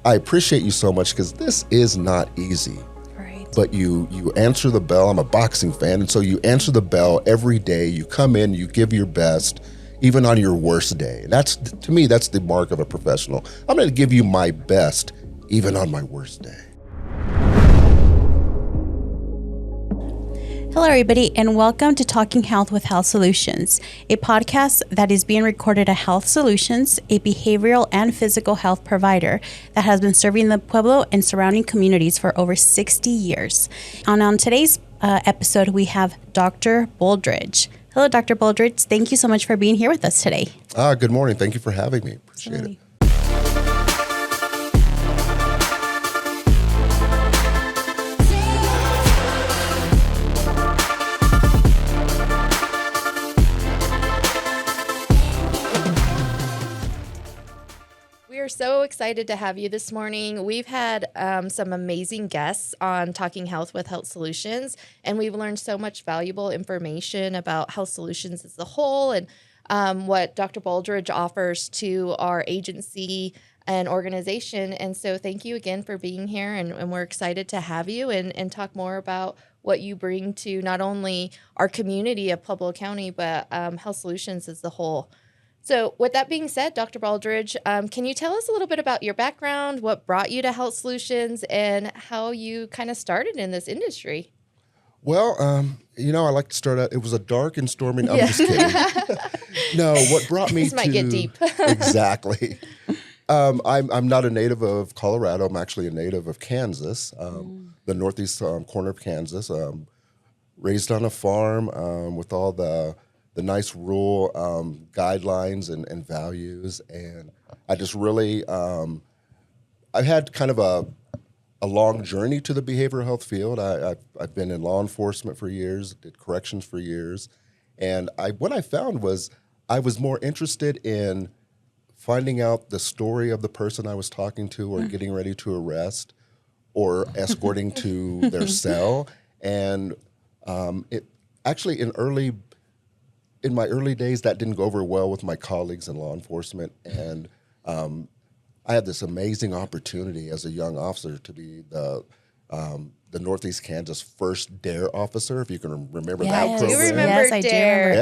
I appreciate you so much because this is not easy. Right. But you answer the bell. I'm a boxing fan, and so you answer the bell every day. You come in, you give your best, even on your worst day. And that's, to me, that's the mark of a professional. I'm going to give you my best, even on my worst day. Hello, everybody, and welcome to Talking Health with Health Solutions, a podcast that is being recorded at Health Solutions, a behavioral and physical health provider that has been serving the Pueblo and surrounding communities for over 60 years. And on today's episode, we have Dr. Boldridge. Hello, Dr. Boldridge. Thank you so much for being here with us today. Good morning. Thank you for having me. Appreciate it. We're so excited to have you this morning. We've had some amazing guests on Talking Health with Health Solutions, and we've learned so much valuable information about Health Solutions as a whole and what Dr. Boldridge offers to our agency and organization. And so thank you again for being here, and we're excited to have you and talk more about what you bring to not only our community of Pueblo County, but Health Solutions as a whole. So with that being said, Dr. Boldridge, can you tell us a little bit about your background, what brought you to Health Solutions, and how you kind of started in this industry? Well, I like to start out, it was a dark and stormy, I'm just kidding. No, what brought me This might get deep. Exactly. I'm not a native of Colorado. I'm actually a native of Kansas, the northeast corner of Kansas. Raised on a farm with all the nice rural guidelines and values. And I just really, I've had kind of a long journey to the behavioral health field. I've been in law enforcement for years, did corrections for years. And what I found was I was more interested in finding out the story of the person I was talking to or getting ready to arrest or escorting to their cell. And it actually in my early days, that didn't go over well with my colleagues in law enforcement, and I had this amazing opportunity as a young officer to be the Northeast Kansas first DARE officer, if you can remember that program. You remember Yes, I DARE. do.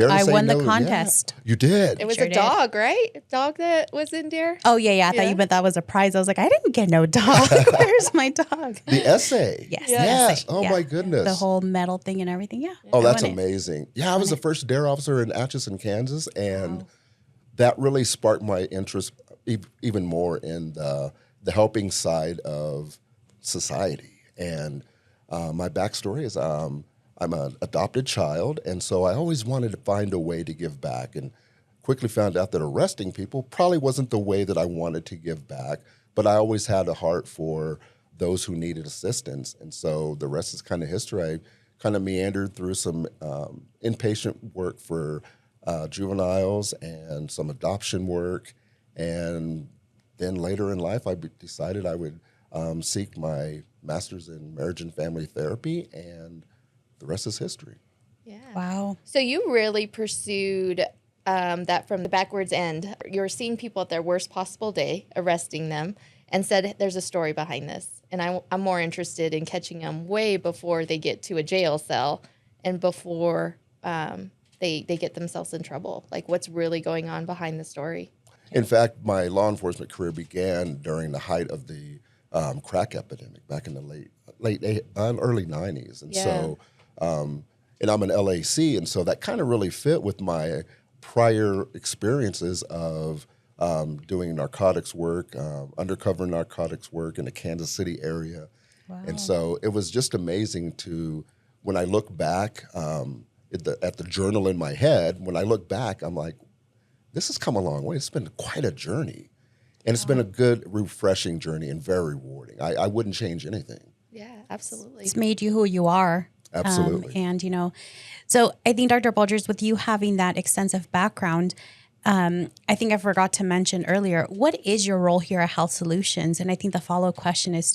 Yeah, I won the no. contest. Yeah, you did. It was Sure a did. dog, right? A dog that was in DARE? Oh, yeah. I thought you meant that was a prize. I was like, I didn't get no dog. Where's my dog? The essay. Yes. Yeah. the Yes. essay. Oh, Yeah. my goodness. The whole medal thing and everything. Yeah. Oh, I that's won it. amazing. Yeah, I was the first DARE officer in Atchison, Kansas, and that really sparked my interest even more in the helping side of society. And my backstory is I'm an adopted child, and so I always wanted to find a way to give back, and quickly found out that arresting people probably wasn't the way that I wanted to give back, but I always had a heart for those who needed assistance. And so the rest is kind of history. I kind of meandered through some inpatient work for juveniles and some adoption work, and then later in life I decided I would seek my master's in marriage and family therapy, and the rest is history. Yeah. Wow. So you really pursued that from the backwards end. You're seeing people at their worst possible day, arresting them, and said, there's a story behind this. And I'm more interested in catching them way before they get to a jail cell and before they get themselves in trouble. Like, what's really going on behind the story? In fact, my law enforcement career began during the height of the crack epidemic back in the early 90s. And so, and I'm an LAC, and so that kind of really fit with my prior experiences of doing narcotics work, undercover narcotics work in the Kansas City area. Wow. And so it was just amazing when I look back at the journal in my head, when I look back, I'm like, this has come a long way. It's been quite a journey. And it's been a good, refreshing journey and very rewarding. I wouldn't change anything. Yeah, absolutely. It's made you who you are. Absolutely. So I think, Dr. Boldridge, with you having that extensive background, I think I forgot to mention earlier, what is your role here at Health Solutions? And I think the follow-up question is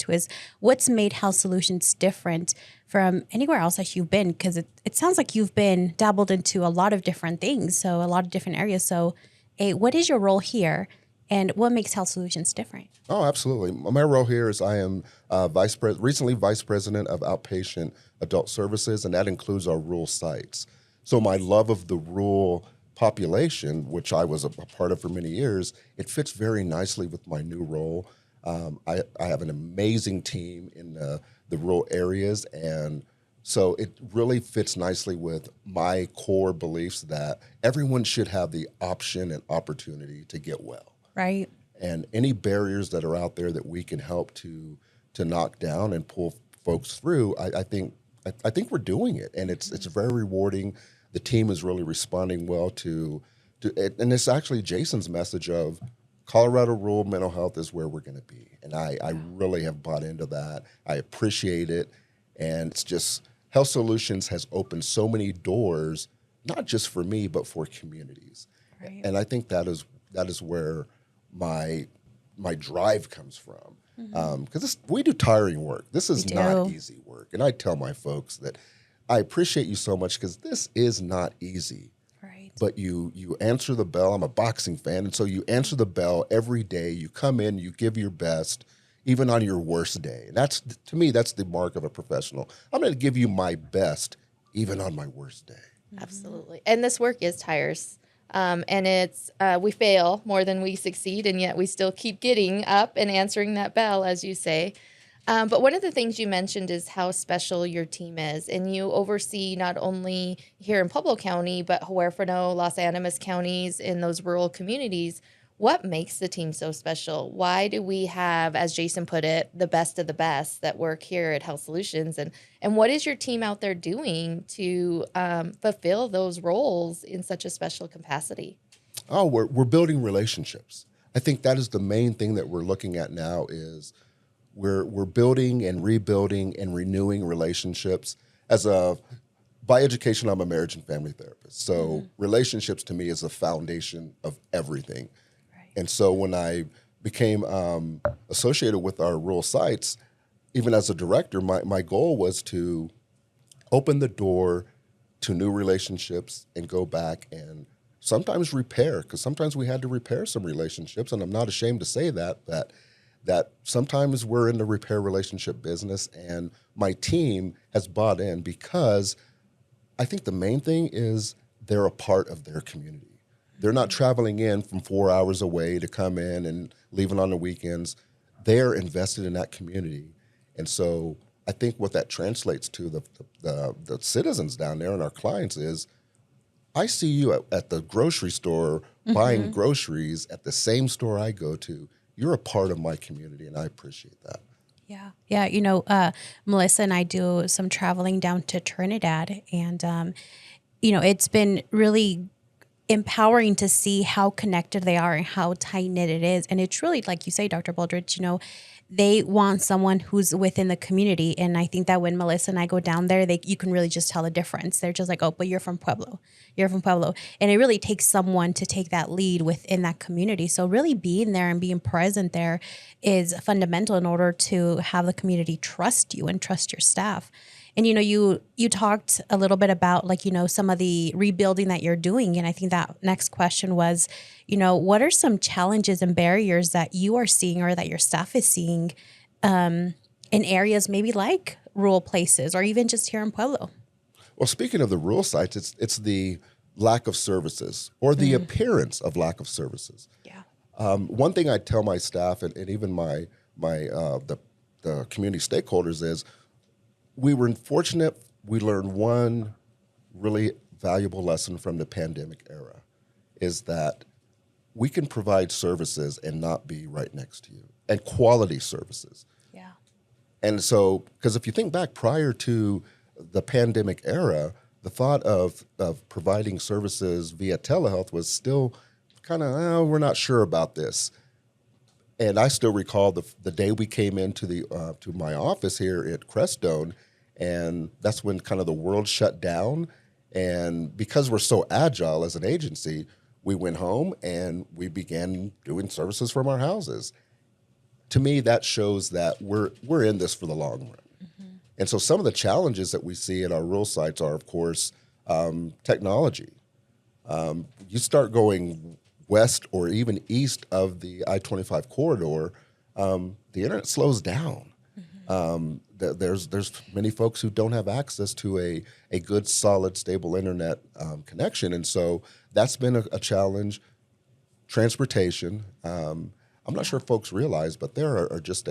what's made Health Solutions different from anywhere else that you've been? Because it sounds like you've been dabbled into a lot of different things, so a lot of different areas. So what is your role here? And what makes Health Solutions different? Oh, absolutely. My role here is I am recently vice president of Outpatient Adult Services, and that includes our rural sites. So my love of the rural population, which I was a part of for many years, it fits very nicely with my new role. I have an amazing team in the rural areas, and so it really fits nicely with my core beliefs that everyone should have the option and opportunity to get well. Right. And any barriers that are out there that we can help to knock down and pull folks through, I think we're doing it, and it's very rewarding. The team is really responding well to it, and it's actually Jason's message of Colorado rural mental health is where we're going to be, and I really have bought into that. I appreciate it, and it's just Health Solutions has opened so many doors, not just for me but for communities, Right. and I think that is where my drive comes from, because we do tiring work. This is not easy work, and I tell my folks that I appreciate you so much because this is not easy. Right. But you answer the bell. I'm a boxing fan, and so you answer the bell every day. You come in, you give your best, even on your worst day. And that's, to me, that's the mark of a professional. I'm going to give you my best, even on my worst day. Absolutely. And this work is tires. And it's we fail more than we succeed, and yet we still keep getting up and answering that bell, as you say. But one of the things you mentioned is how special your team is, and you oversee not only here in Pueblo County, but Huérfano, Los Animas counties in those rural communities. What makes the team so special? Why do we have, as Jason put it, the best of the best that work here at Health Solutions? And what is your team out there doing to fulfill those roles in such a special capacity? Oh, we're building relationships. I think that is the main thing that we're looking at now is we're building and rebuilding and renewing relationships. By education, I'm a marriage and family therapist. So relationships to me is the foundation of everything. And so when I became associated with our rural sites, even as a director, my goal was to open the door to new relationships and go back and sometimes repair, because sometimes we had to repair some relationships, and I'm not ashamed to say that sometimes we're in the repair relationship business, and my team has bought in because I think the main thing is they're a part of their community. They're not traveling in from 4 hours away to come in and leaving on the weekends. They're invested in that community. And so I think what that translates to the citizens down there and our clients is, I see you at the grocery store buying groceries at the same store I go to. You're a part of my community, and I appreciate that. Yeah. Yeah. Melissa and I do some traveling down to Trinidad, and, it's been really empowering to see how connected they are and how tight knit it is. And it's really, like you say, Dr. Boldridge, they want someone who's within the community. And I think that when Melissa and I go down there, you can really just tell the difference. They're just like, oh, but you're from Pueblo. You're from Pueblo. And it really takes someone to take that lead within that community. So really being there and being present there is fundamental in order to have the community trust you and trust your staff. And, you talked a little bit about some of the rebuilding that you're doing. And I think that next question was, what are some challenges and barriers that you are seeing or that your staff is seeing in areas maybe like rural places or even just here in Pueblo? Well, speaking of the rural sites, it's the lack of services or the appearance of lack of services. Yeah. One thing I tell my staff and even the community stakeholders is, we were fortunate. We learned one really valuable lesson from the pandemic era is that we can provide services and not be right next to you, and quality services. Yeah. And so, because if you think back prior to the pandemic era, the thought of providing services via telehealth was still kind of, we're not sure about this. And I still recall the day we came into to my office here at Crestone, and that's when kind of the world shut down. And because we're so agile as an agency, we went home and we began doing services from our houses. To me, that shows that we're in this for the long run. And so some of the challenges that we see at our rural sites are, of course, technology. You start going west or even east of the I-25 corridor, the internet slows down. There's many folks who don't have access to a good, solid, stable internet connection, and so that's been a challenge. Transportation. I'm not sure if folks realize, but there are just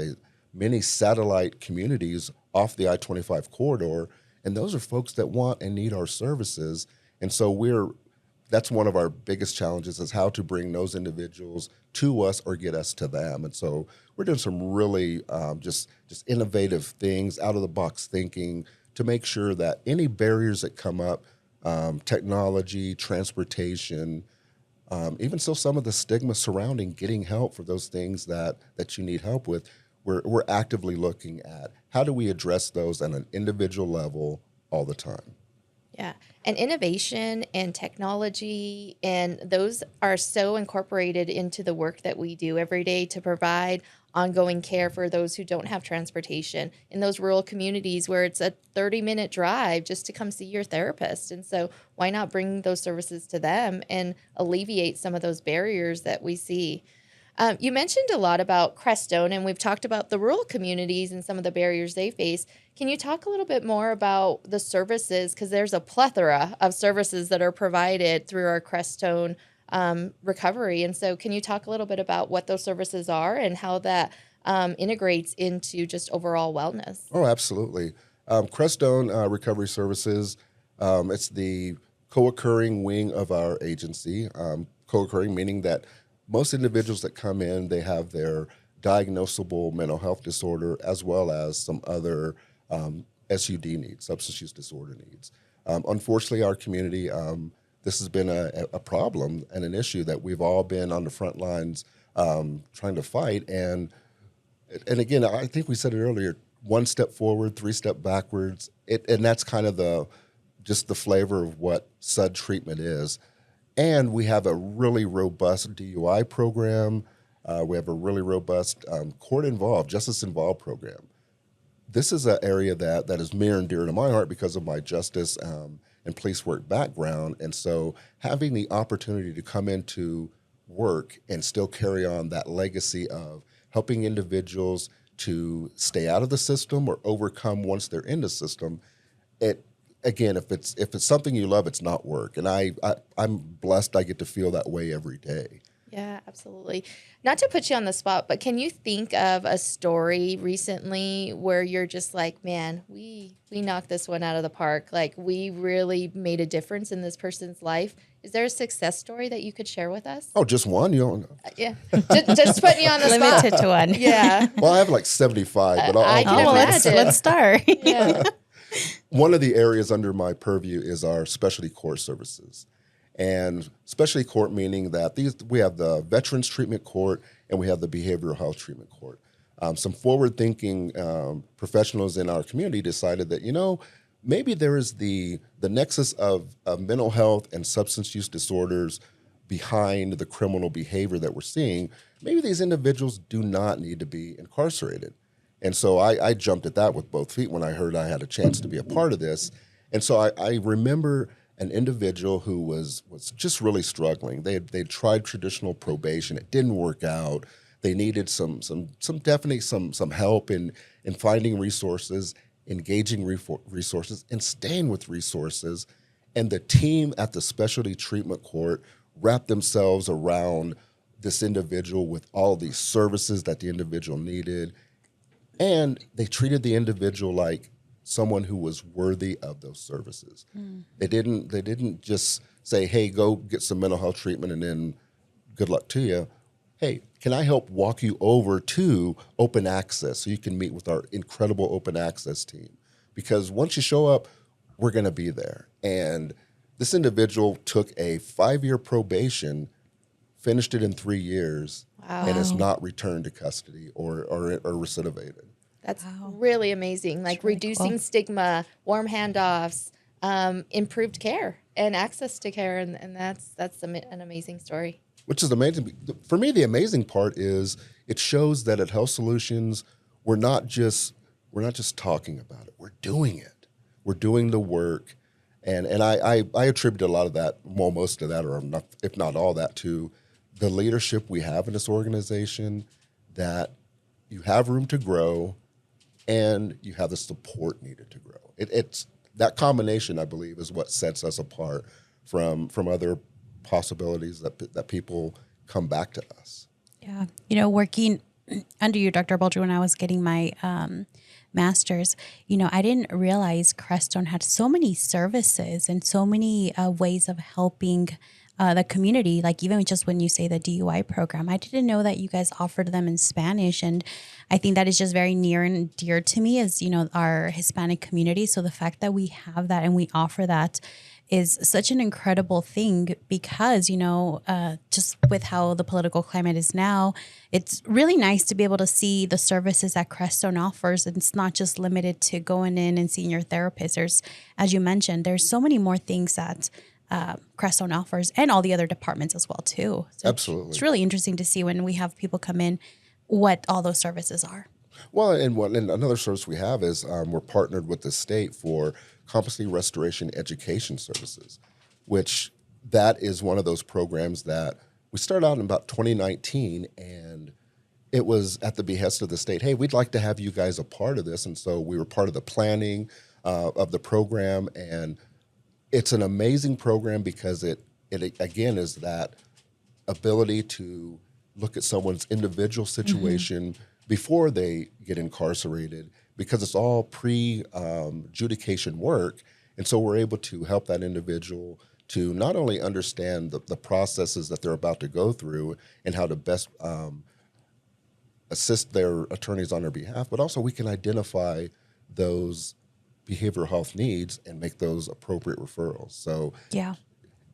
many satellite communities off the I-25 corridor, and those are folks that want and need our services. And so that's one of our biggest challenges, is how to bring those individuals to us or get us to them. And so we're doing some really just innovative things, out of the box thinking, to make sure that any barriers that come up, technology, transportation, even still some of the stigma surrounding getting help for those things that you need help with, we're actively looking at how do we address those at an individual level all the time. Yeah. And innovation and technology, and those are so incorporated into the work that we do every day to provide ongoing care for those who don't have transportation in those rural communities where it's a 30-minute drive just to come see your therapist. And so why not bring those services to them and alleviate some of those barriers that we see? You mentioned a lot about Crestone, and we've talked about the rural communities and some of the barriers they face. Can you talk a little bit more about the services? Because there's a plethora of services that are provided through our Crestone recovery. And so can you talk a little bit about what those services are and how that integrates into just overall wellness? Oh, absolutely. Crestone Recovery Services, it's the co-occurring wing of our agency. Co-occurring meaning that most individuals that come in, they have their diagnosable mental health disorder as well as some other SUD needs, substance use disorder needs. Unfortunately, our community, this has been a problem and an issue that we've all been on the front lines trying to fight. And again, I think we said it earlier, one step forward, three step backwards. And that's kind of just the flavor of what SUD treatment is. And we have a really robust DUI program. We have a really robust court-involved, justice-involved program. This is an area that is near and dear to my heart because of my justice and police work background. And so having the opportunity to come into work and still carry on that legacy of helping individuals to stay out of the system or overcome once they're in the system, again, if it's something you love, it's not work. And I'm blessed I get to feel that way every day. Yeah, absolutely. Not to put you on the spot, but can you think of a story recently where you're just like, man, we knocked this one out of the park. Like, we really made a difference in this person's life. Is there a success story that you could share with us? Oh, just one? You don't know? Yeah. just putting you on the spot. Limited to one. Yeah. Well, I have like 75, but I can imagine. Let's start. Yeah. One of the areas under my purview is our specialty court services. And specialty court meaning that we have the Veterans Treatment Court and we have the Behavioral Health Treatment Court. Some forward-thinking professionals in our community decided that, maybe there is the nexus of mental health and substance use disorders behind the criminal behavior that we're seeing. Maybe these individuals do not need to be incarcerated. And so I jumped at that with both feet when I heard I had a chance to be a part of this. And so I remember an individual who was just really struggling. They tried traditional probation. It didn't work out. They needed some help in finding resources, engaging resources, and staying with resources. And the team at the specialty treatment court wrapped themselves around this individual with all these services that the individual needed. And they treated the individual like someone who was worthy of those services. They didn't just say, hey, go get some mental health treatment and then good luck to you. Hey, can I help walk you over to open access so you can meet with our incredible open access team? Because once you show up, we're going to be there. And this individual took a 5-year probation, finished it in 3 years, and has not returned to custody or recidivated. That's really amazing. Like really reducing cool. stigma, warm handoffs, improved care and access to care. And that's an amazing story. Which is amazing. For me, the amazing part is it shows that at Health Solutions, we're not just talking about it. We're doing it. We're doing the work. And I attribute a lot of that, well, most of that, or not, if not all that, to the leadership we have in this organization, that you have room to grow and you have the support needed to grow. It's that combination, I believe, is what sets us apart from other possibilities that people come back to us. Yeah. You know, working under you, Dr. Boldridge, when I was getting my master's, you know, I didn't realize Crestone had so many services and so many ways of helping the community. Like even just when you say the DUI program, I didn't know that you guys offered them in Spanish. And I think that is just very near and dear to me as, you know, our Hispanic community. So the fact that we have that and we offer that is such an incredible thing because, you know, just with how the political climate is now, it's really nice to be able to see the services that Crestone offers. And it's not just limited to going in and seeing your therapist. There's, as you mentioned, there's so many more things that Crestone offers and all the other departments as well, too. So Absolutely. It's really interesting to see when we have people come in what all those services are. Well, and another service we have is we're partnered with the state for competency restoration education services, which that is one of those programs that we started out in about 2019, and it was at the behest of the state. Hey, we'd like to have you guys a part of this, and so we were part of the planning of the program, and it's an amazing program because it again is that ability to look at someone's individual situation before they get incarcerated, because it's all pre-adjudication work. And so we're able to help that individual to not only understand the processes that they're about to go through and how to best assist their attorneys on their behalf, but also we can identify those behavioral health needs and make those appropriate referrals. So, Yeah.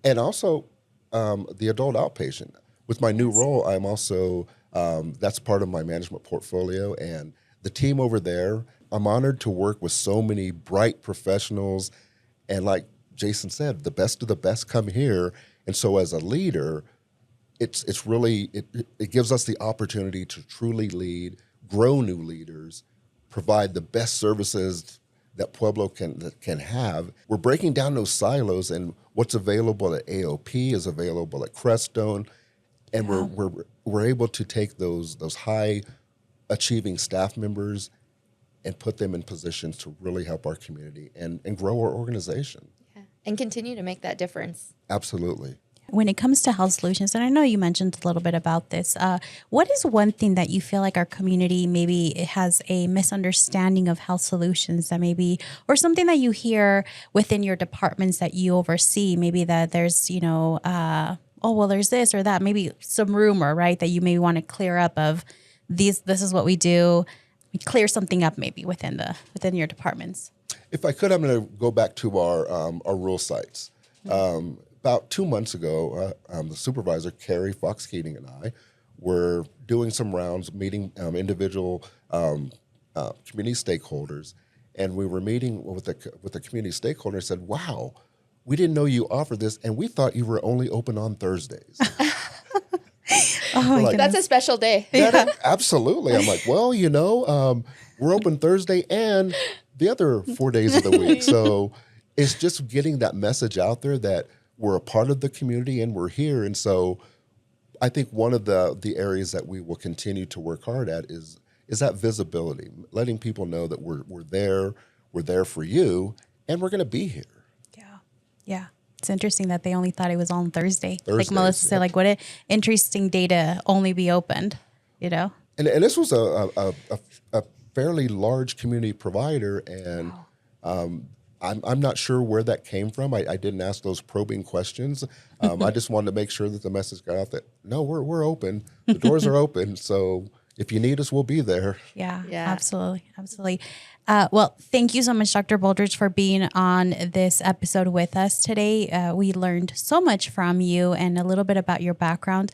and also the adult outpatient. With my new role, I'm also, that's part of my management portfolio, and the team over there, I'm honored to work with so many bright professionals, and like Jason said, the best of the best come here. And so as a leader, it's really, it gives us the opportunity to truly lead, grow new leaders, provide the best services that Pueblo can have. We're breaking down those silos, and what's available at AOP is available at Crestone, and we're able to take those high achieving staff members and put them in positions to really help our community and grow our organization. Yeah. And continue to make that difference. Absolutely. When it comes to health solutions, and I know you mentioned a little bit about this, what is one thing that you feel like our community maybe has a misunderstanding of health solutions that maybe, or something that you hear within your departments that you oversee, maybe that there's, you know, oh, well, there's this or that, maybe some rumor, right, that you may want to clear up of this is what we do, we clear something up maybe within your departments. If I could, I'm going to go back to our rural sites. About 2 months ago, the supervisor, Carrie Fox-Keating, and I were doing some rounds, meeting individual community stakeholders, and we were meeting with the community stakeholder and said, wow, we didn't know you offered this, and we thought you were only open on Thursdays. Oh, like, That's a special day. Absolutely. I'm like, well, you know, we're open Thursday and the other 4 days of the week. So it's just getting that message out there that we're a part of the community and we're here. And so I think one of the areas that we will continue to work hard at is that visibility, letting people know that we're there for you, and we're going to be here. Yeah. It's interesting that they only thought it was on Thursday. Like Thursdays, Melissa said, yep. like what an interesting day to only be opened, you know? And this was a fairly large community provider, and I'm not sure where that came from. I didn't ask those probing questions. I just wanted to make sure that the message got out that, no, we're open. The doors are open. So if you need us, we'll be there. Yeah. Yeah. Absolutely. Well, thank you so much, Dr. Boldridge, for being on this episode with us today. We learned so much from you and a little bit about your background.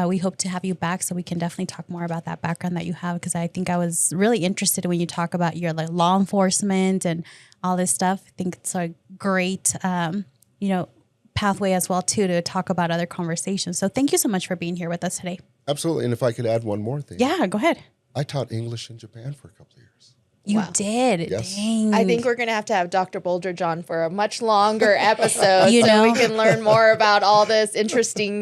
We hope to have you back so we can definitely talk more about that background that you have, because I think I was really interested when you talk about your like law enforcement and all this stuff. I think it's a great, pathway as well too to talk about other conversations. So thank you so much for being here with us today. Absolutely. And if I could add one more thing. Yeah, go ahead. I taught English in Japan for a couple of years. You Wow. did. Yes. Dang. I think we're going to have Dr. Boldridge on for a much longer episode You so know? we can learn more about all this interesting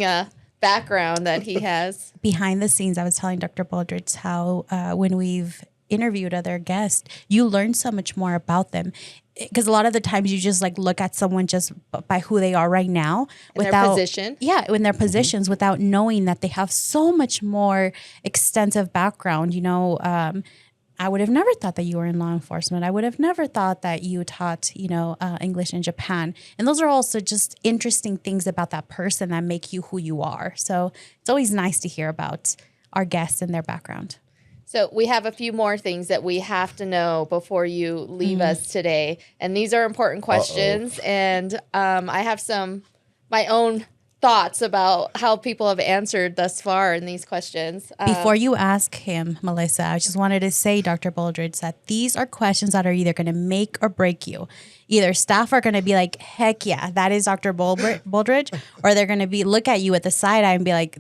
background that he has. Behind the scenes, I was telling Dr. Boldridge how when we've interviewed other guests, you learn so much more about them. Because a lot of the times you just like look at someone just by who they are right now In without their position. Yeah, in their positions without knowing that they have so much more extensive background. I would have never thought that you were in law enforcement. I would have never thought that you taught, English in Japan. And those are also just interesting things about that person that make you who you are. So it's always nice to hear about our guests and their background. So we have a few more things that we have to know before you leave us today. And these are important questions. And I have my own thoughts about how people have answered thus far in these questions. Before you ask him, Melissa, I just wanted to say, Dr. Boldridge, that these are questions that are either going to make or break you. Either staff are going to be like, heck yeah, that is Dr. Boldridge, or they're going to look at you at the side eye and be like,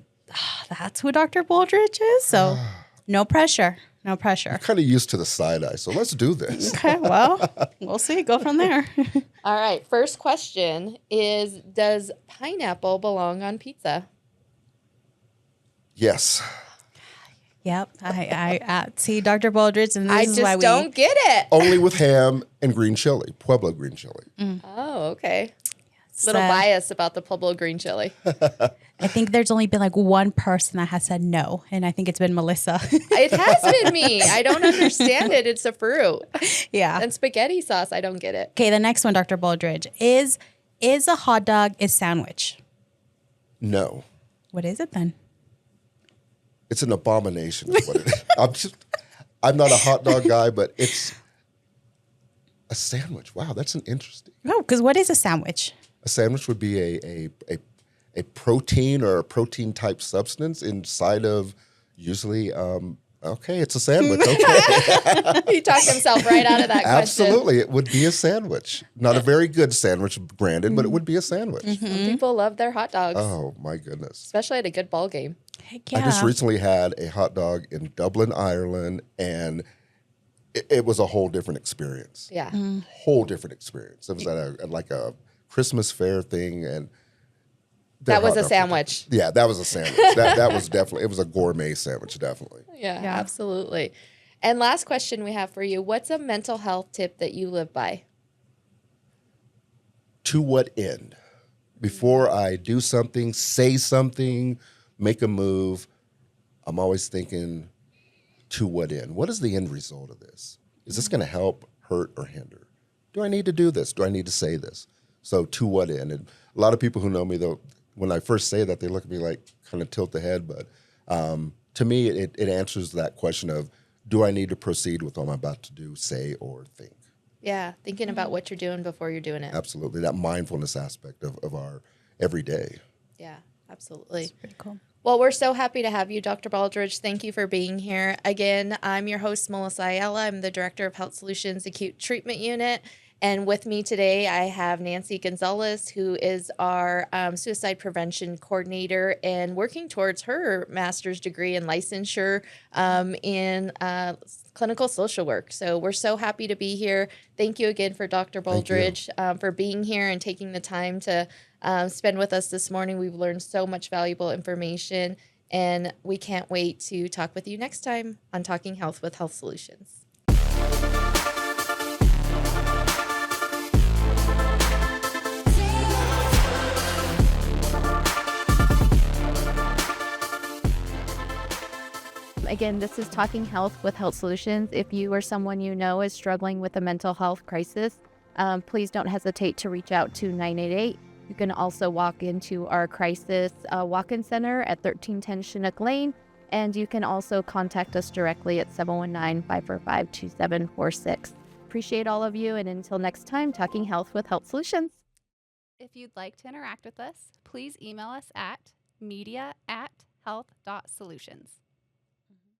that's who Dr. Boldridge is? So no pressure. No pressure. Kind of used to the side eye, so let's do this. Okay, well, we'll see. Go from there. All right. First question is, does pineapple belong on pizza? Yes. Yep. I see Dr. Boldridge, and I this is why just we don't get it. Only with ham and green chili, Pueblo green chili. Oh, okay. Little bias about the Pueblo green chili. I think there's only been like one person that has said no, and I think it's been Melissa. It has been me. I don't understand it. It's a fruit. Yeah. And spaghetti sauce, I don't get it. Okay, the next one, Dr. Boldridge, is a hot dog a sandwich? No. What is it then? It's an abomination is what it is. I'm not a hot dog guy, but it's a sandwich. Wow, that's an interesting. No, because what is a sandwich? A sandwich would be a protein or a protein type substance inside of usually okay, it's a sandwich. Okay. He talked himself right out of that question. Absolutely. It would be a sandwich. Not a very good sandwich, granted, but it would be a sandwich. Some people love their hot dogs, Oh my goodness. especially at a good ball game. Heck yeah. I just recently had a hot dog in Dublin, Ireland, and it was a whole different experience. Yeah. Whole different experience. It was at like a Christmas fair thing, and That was a sandwich. Yeah, that was a sandwich. that was definitely, it was a gourmet sandwich, definitely. Yeah, Yeah. absolutely. And last question we have for you. What's a mental health tip that you live by? To what end? Before I do something, say something, make a move, I'm always thinking, to what end? What is the end result of this? Is this going to help, hurt, or hinder? Do I need to do this? Do I need to say this? So to what end? And a lot of people who know me, though, when I first say that, they look at me like kind of tilt the head. But to me, it answers that question of, do I need to proceed with what I'm about to do, say, or think? Yeah, thinking about what you're doing before you're doing it. Absolutely. That mindfulness aspect of our everyday. Yeah, absolutely. Pretty cool. Well, we're so happy to have you, Dr. Boldridge. Thank you for being here. Again, I'm your host, Melissa Ayala. I'm the Director of Health Solutions Acute Treatment Unit. And with me today, I have Nancy Gonzalez, who is our suicide prevention coordinator and working towards her master's degree and licensure in clinical social work. So we're so happy to be here. Thank you again for Dr. Boldridge for being here and taking the time to spend with us this morning. We've learned so much valuable information, and we can't wait to talk with you next time on Talking Health with Health Solutions. Again, this is Talking Health with Health Solutions. If you or someone you know is struggling with a mental health crisis, please don't hesitate to reach out to 988. You can also walk into our crisis walk-in center at 1310 Chinook Lane, and you can also contact us directly at 719-545-2746. Appreciate all of you, and until next time, Talking Health with Health Solutions. If you'd like to interact with us, please email us at media@health.solutions.